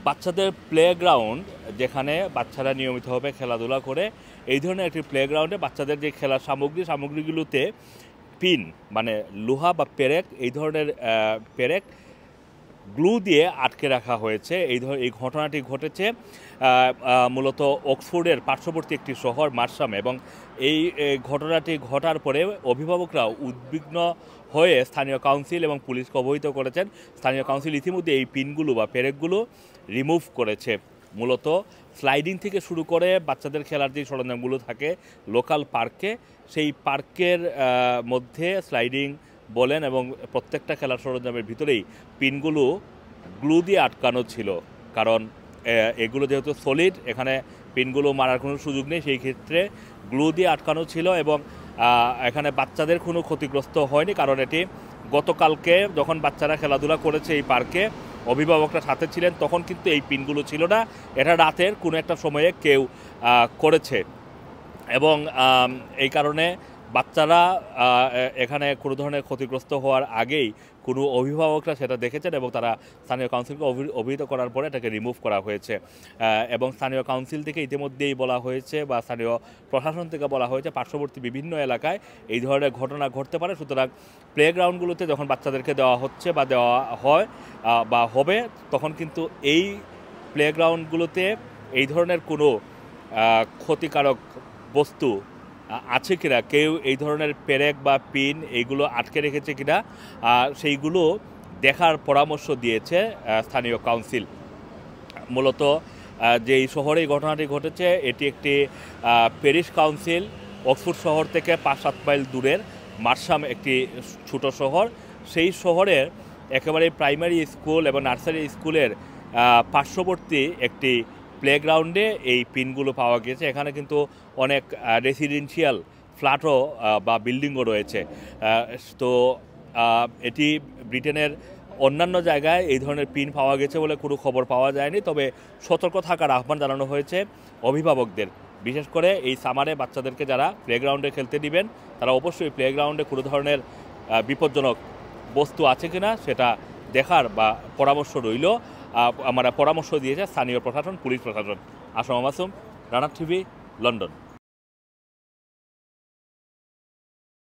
বাচ্চাদের প্লেগ্রাউন্ড যেখানে বাচ্চারা নিয়মিতভাবে খেলাধুলা করে এই ধরনের একটি প্লেগ্রাউন্ডে বাচ্চাদের যে খেলার সামগ্রীগুলোতে পিন মানে লোহা বা পেরেক এই ধরনের পেরেক গ্লু দিয়ে আটকে রাখা হয়েছে। এই ঘটনাটি ঘটেছে মূলত অক্সফোর্ডের পার্শ্ববর্তী একটি শহর মার্শামে এবং এই ঘটনাটি ঘটার পরে অভিভাবকরাও উদ্বিগ্ন হয়ে স্থানীয় কাউন্সিল এবং পুলিশকে অবহিত করেছেন। স্থানীয় কাউন্সিল ইতিমধ্যে এই পিনগুলো বা পেরেকগুলো রিমুভ করেছে। মূলত স্লাইডিং থেকে শুরু করে বাচ্চাদের খেলার যে সরঞ্জামগুলো থাকে লোকাল পার্কে, সেই পার্কের মধ্যে স্লাইডিং বলেন এবং প্রত্যেকটা খেলার সরঞ্জামের ভিতরেই পিনগুলো গ্লু দিয়ে আটকানো ছিল। কারণ এগুলো যেহেতু সলিড, এখানে পিনগুলো মারার কোনো সুযোগ নেই, সেই ক্ষেত্রে গ্লু দিয়ে আটকানো ছিল এবং এখানে বাচ্চাদের কোনো ক্ষতিগ্রস্ত হয়নি। কারণ এটি গতকালকে যখন বাচ্চারা খেলাধুলা করেছে এই পার্কে, অভিভাবকরা সাথে ছিলেন, তখন কিন্তু এই পিনগুলো ছিল না। এটা রাতের কোনো একটা সময়ে কেউ করেছে এবং এই কারণে বাচ্চারা এখানে কোনো ধরনের ক্ষতিগ্রস্ত হওয়ার আগেই কোনো অভিভাবকরা সেটা দেখেছেন এবং তারা স্থানীয় কাউন্সিলকে অভিহিত করার পরে এটাকে রিমুভ করা হয়েছে। এবং স্থানীয় কাউন্সিল থেকে ইতিমধ্যেই বলা হয়েছে বা স্থানীয় প্রশাসন থেকে বলা হয়েছে পার্শ্ববর্তী বিভিন্ন এলাকায় এই ধরনের ঘটনা ঘটতে পারে। সুতরাং প্লেগ্রাউন্ডগুলোতে যখন বাচ্চাদেরকে দেওয়া হচ্ছে বা দেওয়া হয় বা হবে, তখন কিন্তু এই প্লেগ্রাউন্ডগুলোতে এই ধরনের কোনো ক্ষতিকারক বস্তু আছে কিনা, কেউ এই ধরনের পেরেক বা পিন এইগুলো আটকে রেখেছে কিনা সেইগুলো দেখার পরামর্শ দিয়েছে স্থানীয় কাউন্সিল। মূলত যে এই শহরে এই ঘটনাটি ঘটেছে এটি একটি প্যারিশ কাউন্সিল, অক্সফোর্ড শহর থেকে 5-7 মাইল দূরের মার্শাম একটি ছোট শহর। সেই শহরের একেবারে প্রাইমারি স্কুল এবং নার্সারি স্কুলের পার্শ্ববর্তী একটি প্লেগ্রাউন্ডে এই পিনগুলো পাওয়া গিয়েছে। এখানে কিন্তু অনেক রেসিডেন্সিয়াল ফ্ল্যাটও বা বিল্ডিংও রয়েছে। তো এটি ব্রিটেনের অন্যান্য জায়গায় এই ধরনের পিন পাওয়া গেছে বলে কোনো খবর পাওয়া যায়নি। তবে সতর্ক থাকার আহ্বান জানানো হয়েছে অভিভাবকদের, বিশেষ করে এই সামারে বাচ্চাদেরকে যারা প্লেগ্রাউন্ডে খেলতে দিবেন তারা অবশ্যই প্লেগ্রাউন্ডে কোনো ধরনের বিপজ্জনক বস্তু আছে কিনা সেটা দেখার বা পরামর্শ রইল। আমরা পরামর্শ দিয়েছে স্থানীয় প্রশাসন, পুলিশ প্রশাসন। Assam Masum, Rana TV, London.